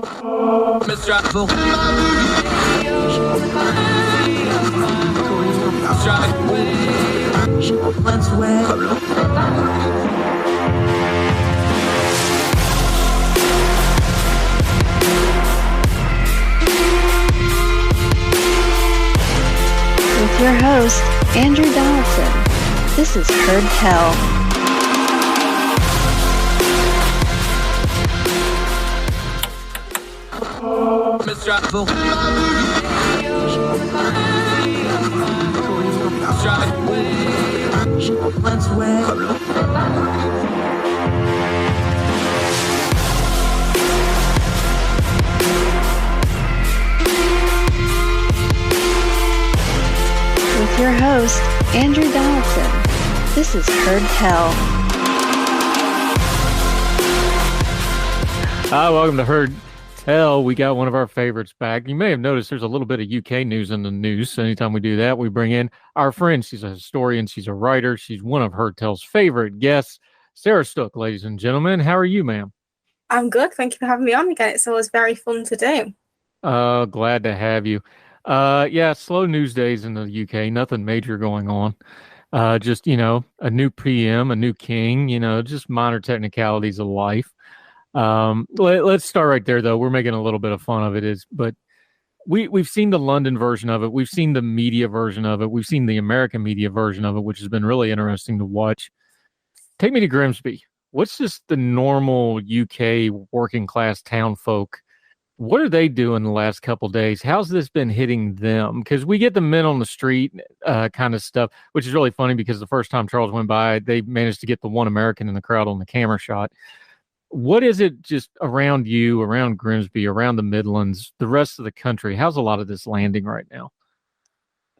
With your host, Andrew Donaldson. This is Heard Tell. With your host, Andrew Donaldson. This is Heard Tell. Hi, welcome to Heard Tell. We got one of our favorites back. You may have noticed there's a little bit of UK news in the news. So anytime we do that, we bring in our friend. She's a historian. She's a writer. She's one of Heard Tell's favorite guests, Sarah Stook, ladies and gentlemen. How are you, ma'am? I'm good. Thank you for having me on again. It's always very fun to do. Glad to have you. Yeah, slow news days in the UK. Nothing major going on. Just, a new PM, a new king, just minor technicalities of life. Let's start right there, though. We're making a little bit of fun of it, but we've seen the London version of it. We've seen the media version of it. We've seen the American media version of it, which has been really interesting to watch. Take me to Grimsby. What's just the normal UK working class town folk? What are they doing the last couple of days? How's this been hitting them? Because we get the men on the street kind of stuff, which is really funny because the first time Charles went by, they managed to get the one American in the crowd on the camera shot. What is it just around you, around Grimsby, around the Midlands, the rest of the country? How's a lot of this landing right now?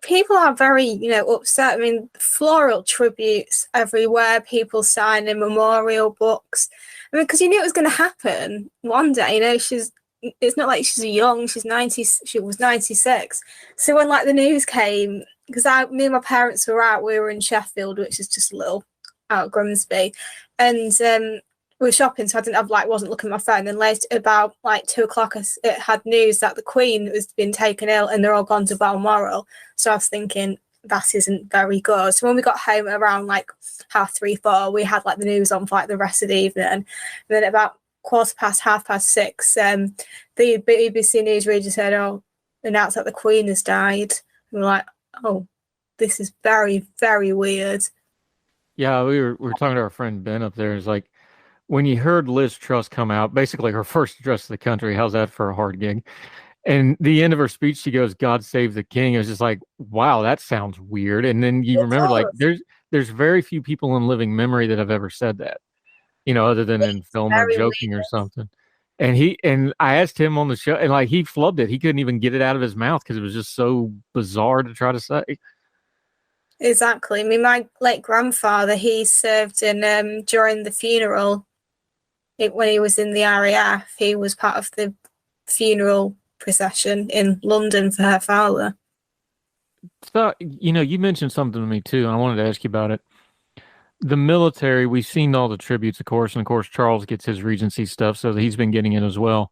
People are very, upset. I mean, floral tributes everywhere. People signing memorial books. I mean, because you knew it was going to happen one day. It's not like she's young. She's 90. She was 96. So when the news came, because me and my parents were out. We were in Sheffield, which is just a little out of Grimsby, and we were shopping. So I didn't have wasn't looking at my phone. And later, about 2:00, it had news that the Queen was been taken ill, and they're all gone to Balmoral. So I was thinking that isn't very good. So when we got home around 3:30, 4:00, we had the news on for the rest of the evening. And then at about 6:15, the BBC News reader said, announced that the Queen has died. And we're like, this is very, very weird. Yeah, we were talking to our friend Ben up there. It's when you heard Liz Truss come out, basically her first address to the country, how's that for a hard gig? And the end of her speech, she goes, "God save the king." It was just wow, that sounds weird. And then you remember, there's very few people in living memory that have ever said that. Other than in film or joking or something. And I asked him on the show, and he flubbed it. He couldn't even get it out of his mouth because it was just so bizarre to try to say. Exactly. I mean, my late grandfather, he served in during the funeral. When he was in the RAF, he was part of the funeral procession in London for her father. So, you mentioned something to me too, and I wanted to ask you about it. The military, we've seen all the tributes, of course, and of course Charles gets his Regency stuff, so he's been getting it as well.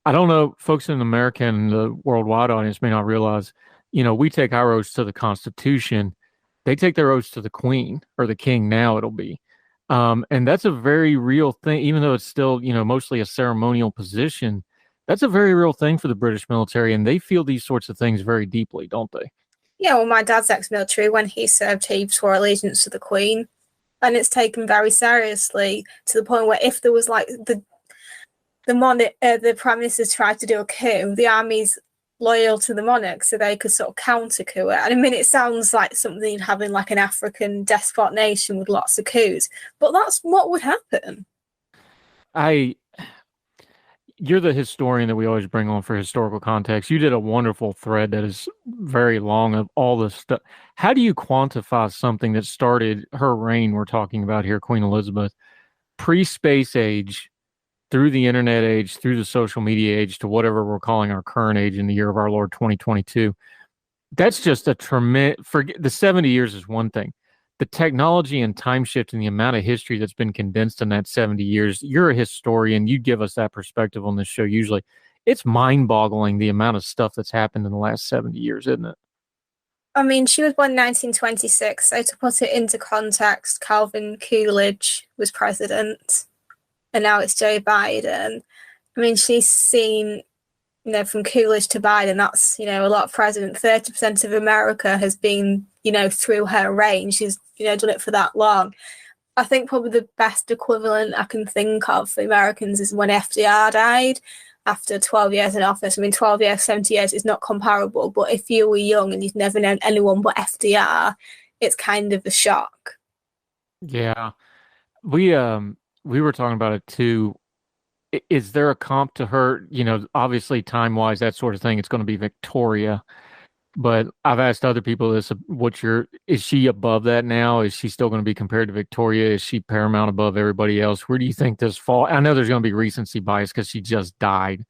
I don't know, folks in America and the worldwide audience may not realize, we take our oaths to the Constitution. They take their oaths to the Queen, or the King now it'll be. And that's a very real thing, even though it's still, mostly a ceremonial position. That's a very real thing for the British military, and they feel these sorts of things very deeply, don't they? Yeah, well, my dad's ex-military. When he served, he swore allegiance to the Queen, and it's taken very seriously to the point where if there was the Prime Minister tried to do a coup, the army's loyal to the monarch, so they could sort of counter coup it. And I mean, it sounds like something you'd have in an African despot nation with lots of coups, but that's what would happen. You're the historian that we always bring on for historical context. You did a wonderful thread that is very long of all this stuff. How do you quantify something that started her reign we're talking about here, Queen Elizabeth, pre-space age, through the internet age, through the social media age, to whatever we're calling our current age in the year of our Lord 2022? That's just a tremendous... The 70 years is one thing. the technology and time shift and the amount of history that's been condensed in that 70 years. You're a historian. You give us that perspective on this show usually. It's mind-boggling the amount of stuff that's happened in the last 70 years, isn't it? I mean, she was born in 1926, so to put it into context, Calvin Coolidge was president, and now it's Joe Biden. I mean, she's seen, from Coolidge to Biden, that's, a lot of president. 30% of America has been, through her reign. She's, done it for that long. I think probably the best equivalent I can think of for Americans is when FDR died after 12 years in office. I mean, 12 years, 70 years is not comparable, but if you were young and you'd never known anyone but FDR, it's kind of a shock. Yeah. We were talking about it too. Is there a comp to her? Obviously time-wise, that sort of thing, it's going to be Victoria. But I've asked other people this, is she above that now? Is she still going to be compared to Victoria? Is she paramount above everybody else? Where do you think this fall? I know there's going to be recency bias because she just died,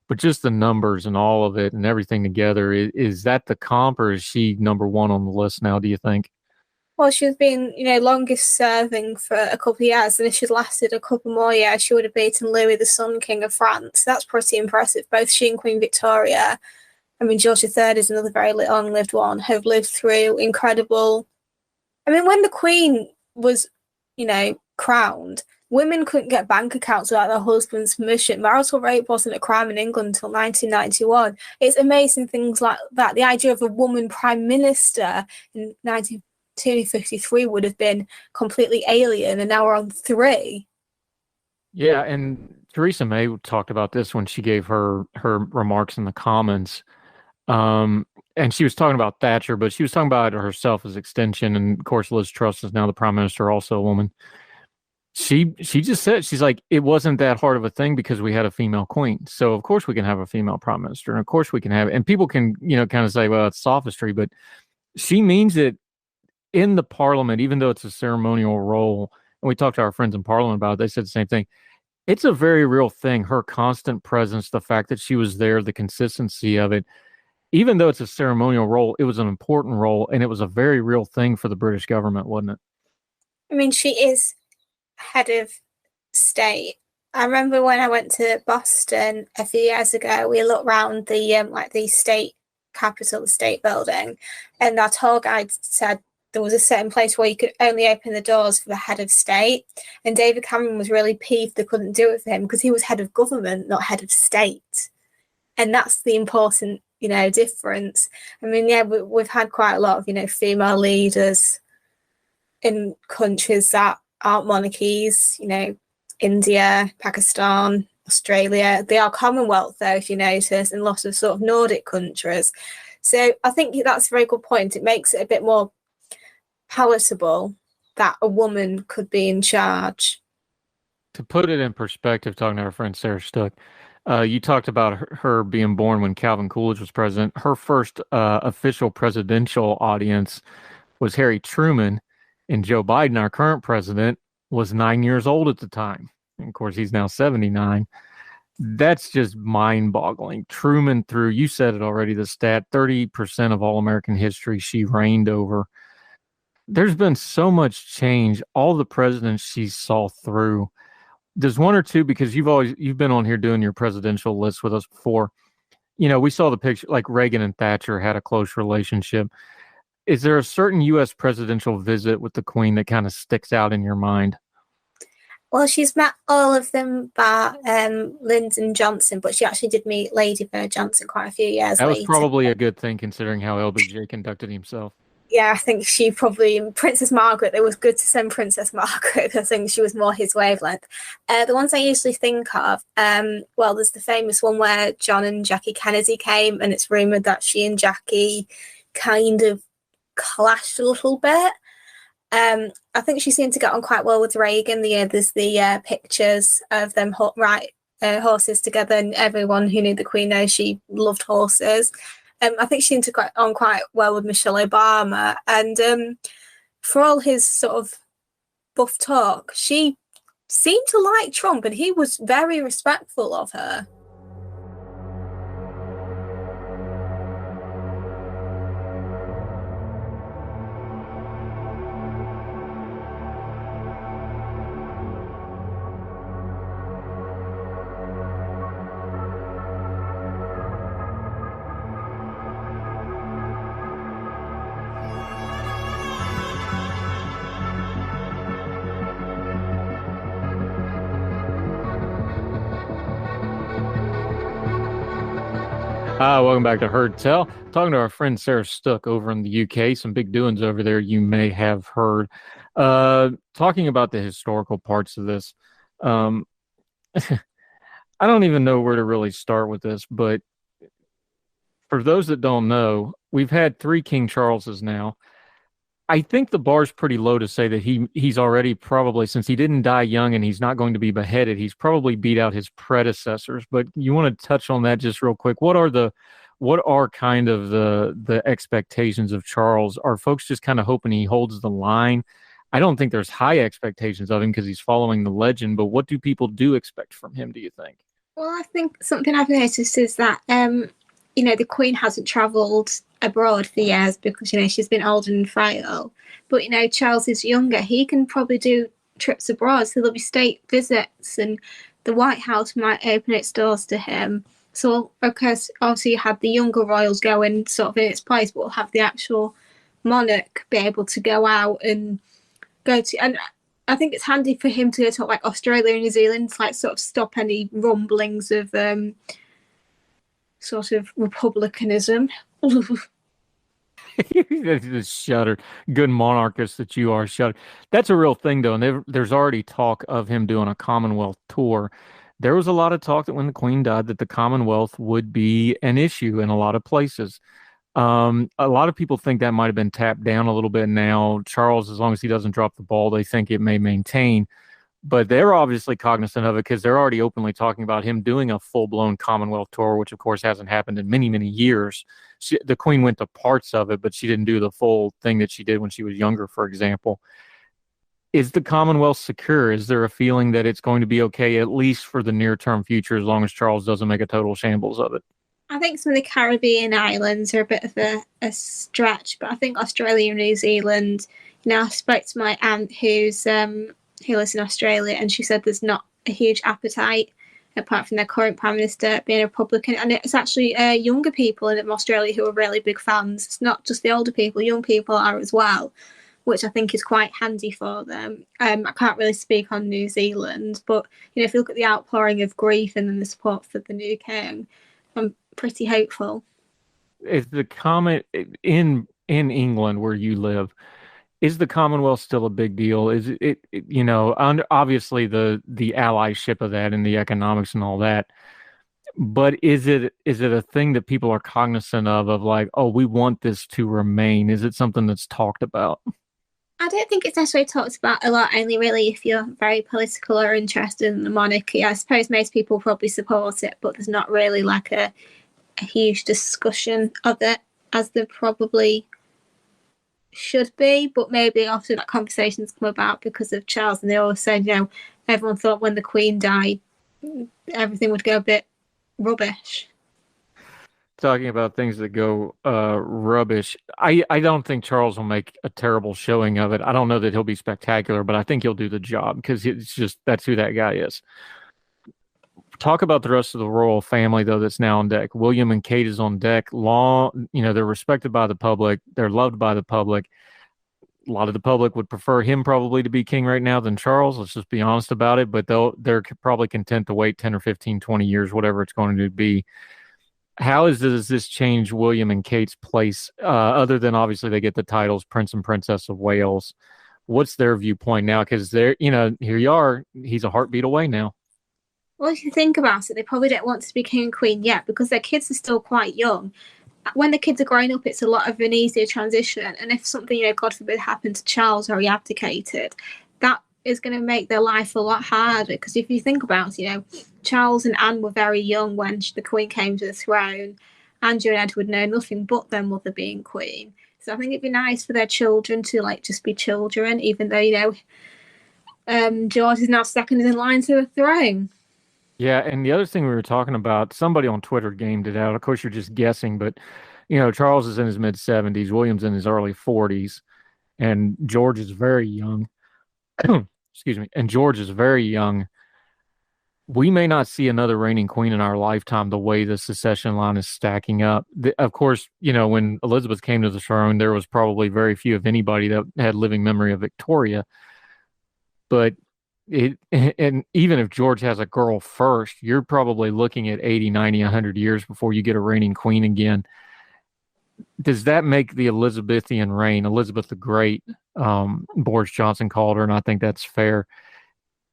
but just the numbers and all of it and everything together, is that the comp, or is she number one on the list now, do you think? Well, she's been, longest serving for a couple of years, and if she'd lasted a couple more years, she would have beaten Louis the Sun, King of France. That's pretty impressive. Both she and Queen Victoria, I mean, George III is another very long-lived one, have lived through incredible... I mean, when the Queen was, crowned, women couldn't get bank accounts without their husband's permission. Marital rape wasn't a crime in England until 1991. It's amazing things like that. The idea of a woman prime minister in 1953 would have been completely alien, and now we're on 3. Yeah, and Theresa May talked about this when she gave her remarks in the Commons. And she was talking about Thatcher, but she was talking about herself as extension. And of course, Liz Truss is now the prime minister, also a woman. She just said, she's like, it wasn't that hard of a thing because we had a female queen. So of course we can have a female prime minister, and of course we can have, and people can, kind of say, well, it's sophistry, but she means it in the parliament, even though it's a ceremonial role. And we talked to our friends in parliament about it. They said the same thing. It's a very real thing. Her constant presence, the fact that she was there, the consistency of it. Even though it's a ceremonial role, it was an important role, and it was a very real thing for the British government, wasn't it? I mean, she is head of state. I remember when I went to Boston a few years ago, we looked around the state capitol, the state building, and our tour guide said there was a certain place where you could only open the doors for the head of state. And David Cameron was really peeved they couldn't do it for him because he was head of government, not head of state. And that's the important difference. I mean, yeah, we've had quite a lot of, female leaders in countries that aren't monarchies, India, Pakistan, Australia. They are Commonwealth, though, if you notice, in lots of sort of Nordic countries. So I think that's a very good point. It makes it a bit more palatable that a woman could be in charge. To put it in perspective, talking to our friend Sarah Stook, you talked about her being born when Calvin Coolidge was president. Her first official presidential audience was Harry Truman, and Joe Biden, our current president, was 9 years old at the time. And of course, he's now 79. That's just mind-boggling. Truman through, you said it already, the stat, 30% of all American history she reigned over. There's been so much change. All the presidents she saw through. There's one or two, because you've been on here doing your presidential list with us before. We saw the picture, like Reagan and Thatcher had a close relationship. Is there a certain U.S. presidential visit with the Queen that kind of sticks out in your mind? Well, she's met all of them bar Lyndon Johnson, but she actually did meet Lady Bird Johnson quite a few years later. That was probably a good thing considering how LBJ conducted himself. Yeah, I think she probably, Princess Margaret, it was good to send Princess Margaret. I think she was more his wavelength. The ones I usually think of, there's the famous one where John and Jackie Kennedy came, and it's rumoured that she and Jackie kind of clashed a little bit. I think she seemed to get on quite well with Reagan. There's the pictures of them horses together, and everyone who knew the Queen knows she loved horses. I think she seemed to get on quite well with Michelle Obama. And for all his sort of buff talk, she seemed to like Trump, and he was very respectful of her. Welcome back to Heard Tell. Talking to our friend Sarah Stook over in the UK. Some big doings over there you may have heard. Talking about the historical parts of this. Um, I don't even know where to really start with this, but for those that don't know, we've had three King Charleses now. I think the bar's pretty low to say that he's already probably, since he didn't die young and he's not going to be beheaded, he's probably beat out his predecessors. But you want to touch on that just real quick? What are kind of the expectations of Charles? Are folks just kind of hoping he holds the line? I don't think there's high expectations of him because he's following the legend, but what do people do expect from him, do you think? Well, I think something I've noticed is that the Queen hasn't travelled abroad for years because, she's been old and frail. But, Charles is younger. He can probably do trips abroad. So there'll be state visits and the White House might open its doors to him. So, of course, obviously you have the younger royals going sort of in its place, but we'll have the actual monarch be able to go out and go to... And I think it's handy for him to go to like Australia and New Zealand to like sort of stop any rumblings of sort of republicanism. Just shuddered. Good monarchist that you are, shuddered. That's a real thing, though, and there's already talk of him doing a Commonwealth tour. There was a lot of talk that when the Queen died, that the Commonwealth would be an issue in a lot of places. A lot of people think that might have been tapped down a little bit now. Charles, as long as he doesn't drop the ball, they think it may maintain. But they're obviously cognizant of it because they're already openly talking about him doing a full-blown Commonwealth tour, which, of course, hasn't happened in many, many years. The Queen went to parts of it, but she didn't do the full thing that she did when she was younger, for example. Is the Commonwealth secure? Is there a feeling that it's going to be okay, at least for the near-term future, as long as Charles doesn't make a total shambles of it? I think some of the Caribbean islands are a bit of a stretch, but I think Australia and New Zealand, I spoke to my aunt who lives in Australia, and she said there's not a huge appetite apart from their current Prime Minister being a Republican. And it's actually younger people in Australia who are really big fans. It's not just the older people, young people are as well, which I think is quite handy for them. I can't really speak on New Zealand, but if you look at the outpouring of grief and then the support for the new king, I'm pretty hopeful. Is the comment in England where you live, is the Commonwealth still a big deal? Is it obviously the allyship of that and the economics and all that, but is it a thing that people are cognizant of like, oh, we want this to remain? Is it something that's talked about? I don't think it's necessarily talked about a lot, only really if you're very political or interested in the monarchy. I suppose most people probably support it, but there's not really like a huge discussion of it as there probably should be. But maybe often that conversations come about because of Charles, and they always said, everyone thought when the Queen died, everything would go a bit rubbish. Talking about things that go rubbish, I don't think Charles will make a terrible showing of it. I don't know that he'll be spectacular, but I think he'll do the job because it's just that's who that guy is. Talk about the rest of the royal family, though, that's now on deck. William and Kate is on deck. They're respected by the public. They're loved by the public. A lot of the public would prefer him probably to be king right now than Charles. Let's just be honest about it. But they're probably content to wait 10 or 15, 20 years, whatever it's going to be. How does this change William and Kate's place, other than obviously they get the titles Prince and Princess of Wales? What's their viewpoint now? Because here you are, he's a heartbeat away now. Well, if you think about it, they probably don't want to be king and queen yet because their kids are still quite young. When the kids are growing up, it's a lot of an easier transition. And if something, God forbid, happened to Charles or he abdicated, that is going to make their life a lot harder. Because if you think about it, Charles and Anne were very young when the Queen came to the throne. Andrew and Edward know nothing but their mother being Queen. So I think it'd be nice for their children to just be children, even though, George is now second in line to the throne. Yeah, and the other thing we were talking about, somebody on Twitter gamed it out. Of course, you're just guessing, but, Charles is in his mid-70s, William's in his early 40s, and George is very young. Excuse me. And George is very young. We may not see another reigning queen in our lifetime the way the succession line is stacking up. Of course, when Elizabeth came to the throne, there was probably very few, if anybody, that had living memory of Victoria. But and even if George has a girl first, you're probably looking at 80, 90, 100 years before you get a reigning queen again. Does that make the Elizabethan reign, Elizabeth the Great, Boris Johnson called her, and I think that's fair.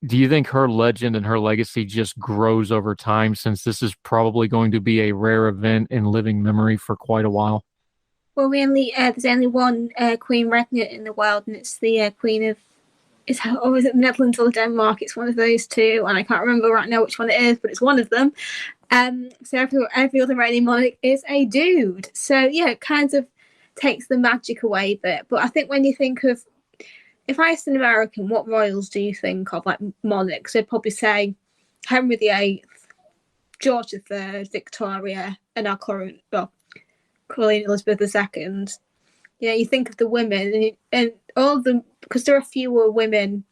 Do you think her legend and her legacy just grows over time, since this is probably going to be a rare event in living memory for quite a while? Well, there's only one queen regnant in the world, and it's the queen of, is it the Netherlands or Denmark? It's one of those two, and I can't remember right now which one it is, but it's one of them. So every other reigning monarch is a dude. So yeah, it kind of takes the magic away a bit. But I think when you think of, if I asked an American, what royals do you think of, like monarchs, they'd probably say Henry VIII, George III, Victoria, and our current, Queen Elizabeth II. You think of the women, and all of them, because there are fewer women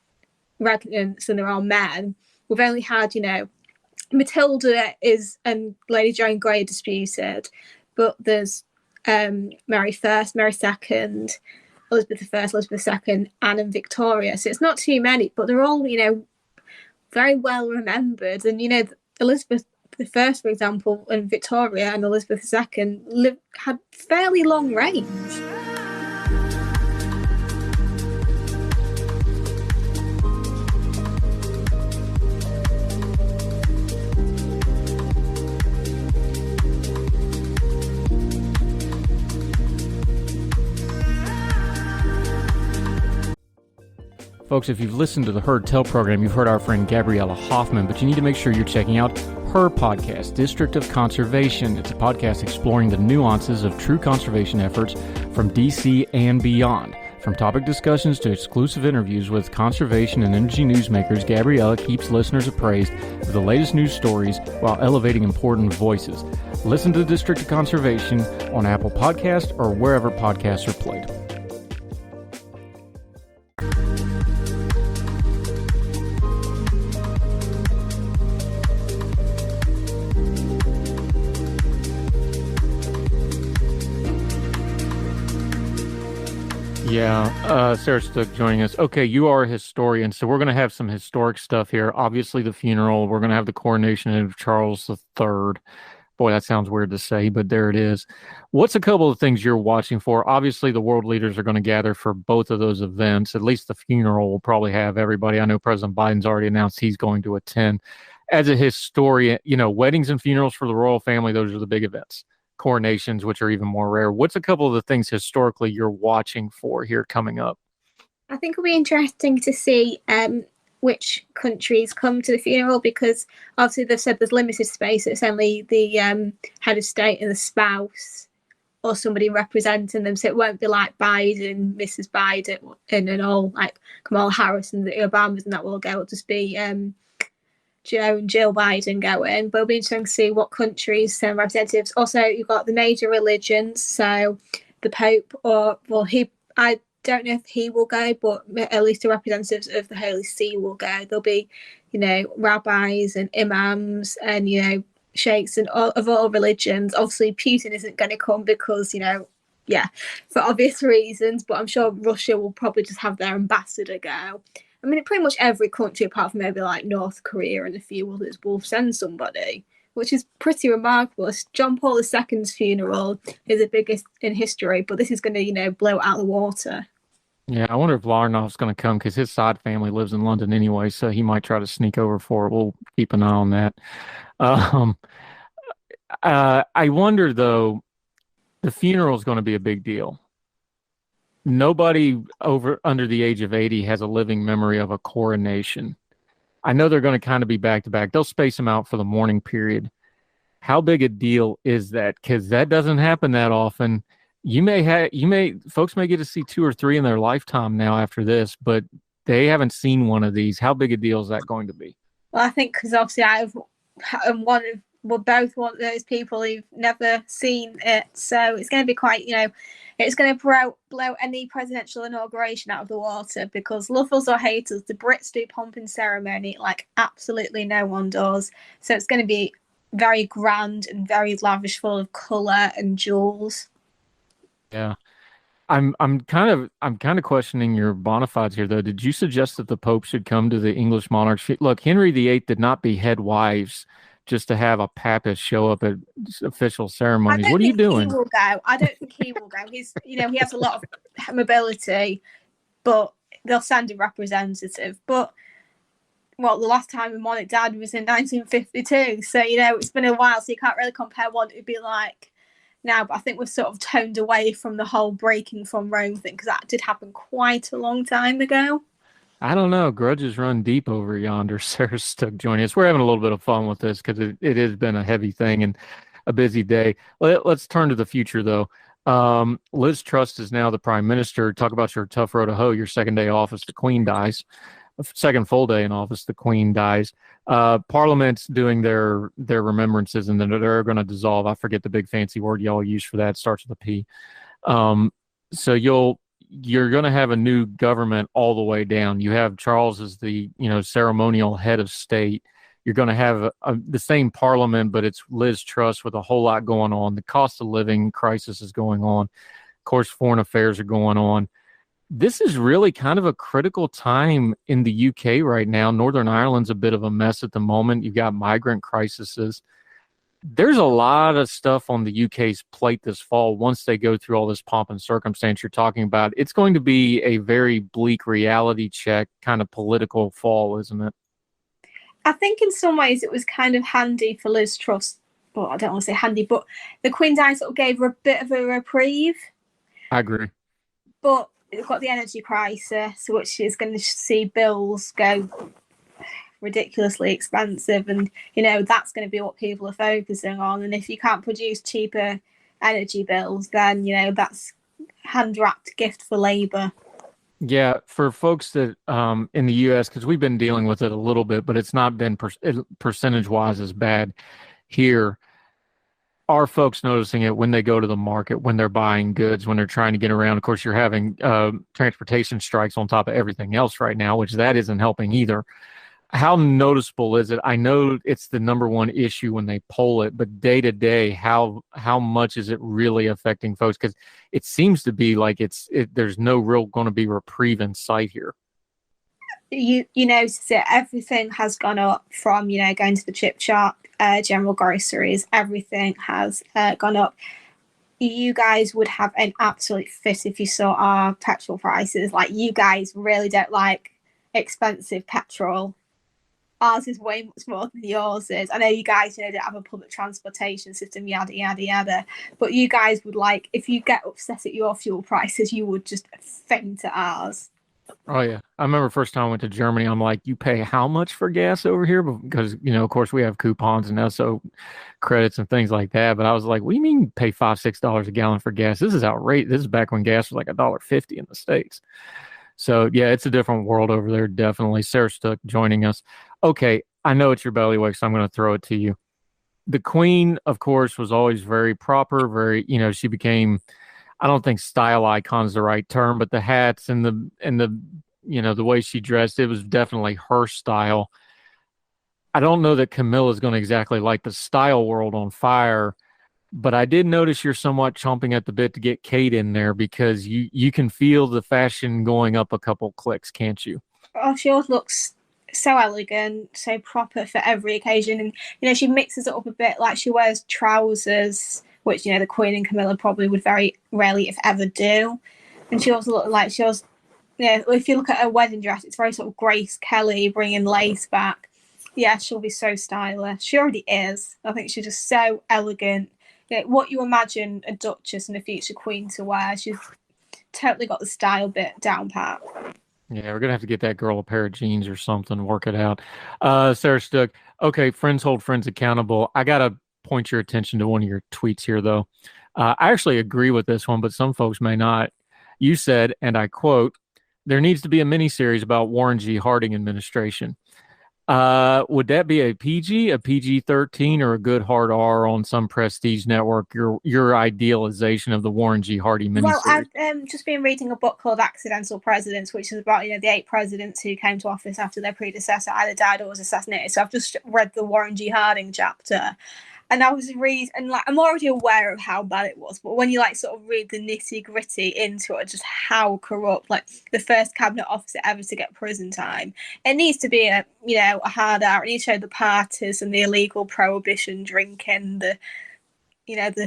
regnants than there are men. We've only had, Matilda and Lady Jane Grey are disputed, but there's Mary First, Mary Second, Elizabeth I, Elizabeth II, Anne and Victoria. So it's not too many, but they're all, very well remembered. And, Elizabeth I, for example, and Victoria and Elizabeth II had fairly long reigns. Folks, if you've listened to the Heard Tell program, you've heard our friend Gabriella Hoffman, but you need to make sure you're checking out her podcast, District of Conservation. It's a podcast exploring the nuances of true conservation efforts from DC and beyond. From topic discussions to exclusive interviews with conservation and energy newsmakers, Gabriella keeps listeners appraised of the latest news stories while elevating important voices. Listen to District of Conservation on Apple Podcasts or wherever podcasts are played. Yeah, Sarah Stook joining us. Okay, you are a historian, so we're going to have some historic stuff here. Obviously, the funeral. We're going to have the coronation of Charles III. Boy, that sounds weird to say, but there it is. What's a couple of things you're watching for? Obviously, the world leaders are going to gather for both of those events. At least the funeral will probably have everybody. I know President Biden's already announced he's going to attend. As a historian, weddings and funerals for the royal family, those are the big events. Coronations, which are even more rare. What's a couple of the things historically you're watching for here coming up? I think it'll be interesting to see which countries come to the funeral, because obviously they've said there's limited space. It's only the head of state and the spouse or somebody representing them. So it won't be like Biden, Mrs. Biden, and all like Kamala Harris and the Obamas, and that will go. It'll just be Joe and Jill Biden going, but it'll be interesting to see what countries send representatives. Also, you've got the major religions, so the Pope, I don't know if he will go, but at least the representatives of the Holy See will go. There'll be, rabbis and imams and, sheikhs and of all religions. Obviously, Putin isn't going to come because, for obvious reasons, but I'm sure Russia will probably just have their ambassador go. I mean, pretty much every country, apart from maybe like North Korea and a few others, will send somebody, which is pretty remarkable. John Paul II's funeral is the biggest in history, but this is going to, blow it out of the water. Yeah, I wonder if Larnoff's going to come, because his side family lives in London anyway, so he might try to sneak over for it. We'll keep an eye on that. I wonder, though, the funeral is going to be a big deal. Nobody under the age of 80 has a living memory of a coronation. I know they're going to kind of be back to back. They'll space them out for the mourning period. How big a deal is that? Because that doesn't happen that often. Folks may get to see 2 or 3 in their lifetime now after this, but they haven't seen one of these. How big a deal is that going to be? Well, I think because obviously we're both one of those people who've never seen it, so it's going to be quite, it's going to blow any presidential inauguration out of the water, because love us or hate us, the Brits do pomp and ceremony like absolutely no one does. So it's going to be very grand and very lavish, full of colour and jewels. Yeah. I'm kind of questioning your bona fides here, though. Did you suggest that the Pope should come to the English monarchs? Look, Henry VIII did not behead wives just to have a papist show up at official I ceremonies. don't What are you think he doing? will go. I don't think he will go. He's, he has a lot of mobility, but they'll send a representative. But well, the last time a monarch died was in 1952, so it's been a while, so you can't really compare what it would be like now. But I think we've sort of toned away from the whole breaking from Rome thing, because that did happen quite a long time ago. I don't know. Grudges run deep over yonder. Sarah Stook joining us. We're having a little bit of fun with this because it has been a heavy thing and a busy day. Let's turn to the future, though. Liz Truss is now the prime minister. Talk about your tough road to hoe. Your second day office, the Queen dies. Second full day in office, the Queen dies. Parliament's doing their remembrances, and then they're going to dissolve. I forget the big fancy word y'all use for that. It starts with a P. So you're going to have a new government all the way down. You have Charles as the ceremonial head of state. You're going to have the same parliament, but it's Liz Truss with a whole lot going on. The cost of living crisis is going on. Of course, foreign affairs are going on. This is really kind of a critical time in the UK right now. Northern Ireland's a bit of a mess at the moment. You've got migrant crises. There's a lot of stuff on the UK's plate this fall once they go through all this pomp and circumstance you're talking about. It's going to be a very bleak reality check kind of political fall, isn't it? I think in some ways it was kind of handy for Liz Truss. Well, I don't want to say handy, but the Queen died sort of gave her a bit of a reprieve. I agree. But we've got the energy crisis, which is going to see bills go ridiculously expensive, and that's going to be what people are focusing on. And if you can't produce cheaper energy bills, then that's hand-wrapped gift for Labour. Yeah, for folks that in the US, because we've been dealing with it a little bit, but it's not been percentage-wise as bad here. Are folks noticing it when they go to the market, when they're buying goods, when they're trying to get around? Of course, you're having transportation strikes on top of everything else right now, which that isn't helping either. How noticeable is it? I know it's the number one issue when they poll it, but day to day, how much is it really affecting folks? Because it seems to be like there's no real going to be reprieve in sight here. You notice it. Everything has gone up from going to the chip shop, general groceries. Everything has gone up. You guys would have an absolute fit if you saw our petrol prices. Like, you guys really don't like expensive petrol. Ours is way much more than yours is. I know you guys, don't have a public transportation system, yada, yada, yada. But you guys would if you get upset at your fuel prices, you would just faint at ours. Oh, yeah. I remember the first time I went to Germany, I'm like, you pay how much for gas over here? Because, of course, we have coupons and Esso credits and things like that. But I was like, what do you mean pay $5-6 a gallon for gas? This is outrageous. This is back when gas was like $1.50 in the States. So, yeah, it's a different world over there, definitely. Sarah Stook joining us. Okay, I know it's your bailiwick, so I'm going to throw it to you. The Queen, of course, was always very proper, very, she became, I don't think style icon is the right term, but the hats and the the way she dressed, it was definitely her style. I don't know that Camilla is going to exactly light the style world on fire, but I did notice you're somewhat chomping at the bit to get Kate in there, because you can feel the fashion going up a couple clicks, can't you? Oh, she always looks so elegant, so proper for every occasion. And, she mixes it up a bit. Like, she wears trousers, which, the Queen and Camilla probably would very rarely, if ever, do. And she also looks like if you look at her wedding dress, it's very sort of Grace Kelly, bringing lace back. Yeah, she'll be so stylish. She already is. I think she's just so elegant. What you imagine a Duchess and a future Queen to wear. She's totally got the style bit down pat. Yeah, we're going to have to get that girl a pair of jeans or something, work it out. Sarah Stook, okay, friends hold friends accountable. I got to point your attention to one of your tweets here, though. I actually agree with this one, but some folks may not. You said, and I quote, "There needs to be a miniseries about Warren G. Harding administration." Would that be a PG, a PG-13, or a good hard R on some prestige network? Your idealization of the Warren G. Harding miniseries? Well, I've just been reading a book called Accidental Presidents, which is about the 8 presidents who came to office after their predecessor either died or was assassinated. So I've just read the Warren G. Harding chapter, And I was reading, and like I'm already aware of how bad it was, but when you like sort of read the nitty gritty into it, just how corrupt, like the first cabinet officer ever to get prison time, it needs to be a hard out. It needs to show the parties and the illegal prohibition drinking, the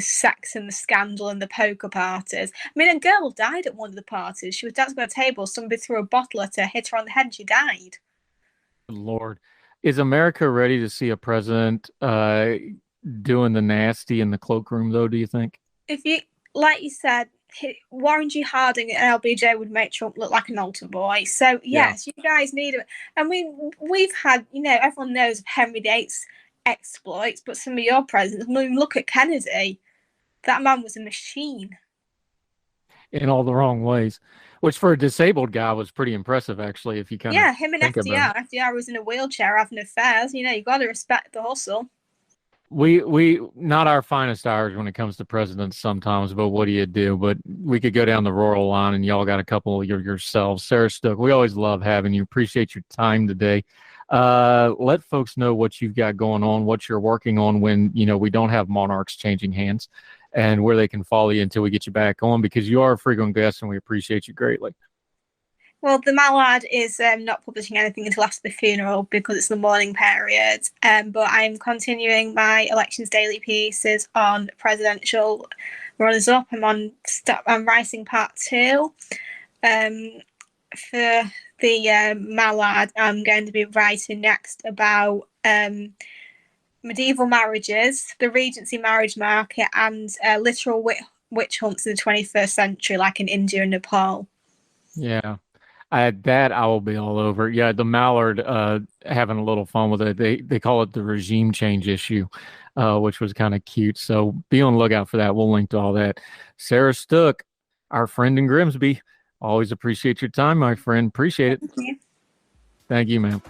sex and the scandal and the poker parties. I mean, a girl died at one of the parties. She was dancing on a table. Somebody threw a bottle at her, hit her on the head, and she died. Lord, is America ready to see a president doing the nasty in the cloakroom, though, do you think? If you, like you said, Warren G. Harding and LBJ would make Trump look like an altar boy. So, yes, you guys need it. And we've had, everyone knows of Henry VIII's exploits, but some of your presidents, I mean, look at Kennedy. That man was a machine. In all the wrong ways, which for a disabled guy was pretty impressive, actually, if you kind of him and think FDR. FDR was in a wheelchair having affairs. You got to respect the hustle. We not our finest hours when it comes to presidents sometimes, but what do you do? But we could go down the rural line, and y'all got a couple of yourselves. Sarah Stook, we always love having you. Appreciate your time today. Let folks know what you've got going on, what you're working on when, we don't have monarchs changing hands, and where they can follow you until we get you back on, because you are a frequent guest and we appreciate you greatly. Well, the Mallard is not publishing anything until after the funeral because it's the mourning period. But I'm continuing my Elections Daily pieces on presidential runners-up. I'm writing part 2. For the Mallard, I'm going to be writing next about medieval marriages, the Regency marriage market, and literal witch hunts in the 21st century, like in India and Nepal. Yeah. That I will be all over. Yeah, the Mallard, having a little fun with it. They call it the regime change issue, which was kind of cute. So be on the lookout for that. We'll link to all that. Sarah Stook, our friend in Grimsby. Always appreciate your time, my friend. Appreciate it. Thank you. Thank you, ma'am.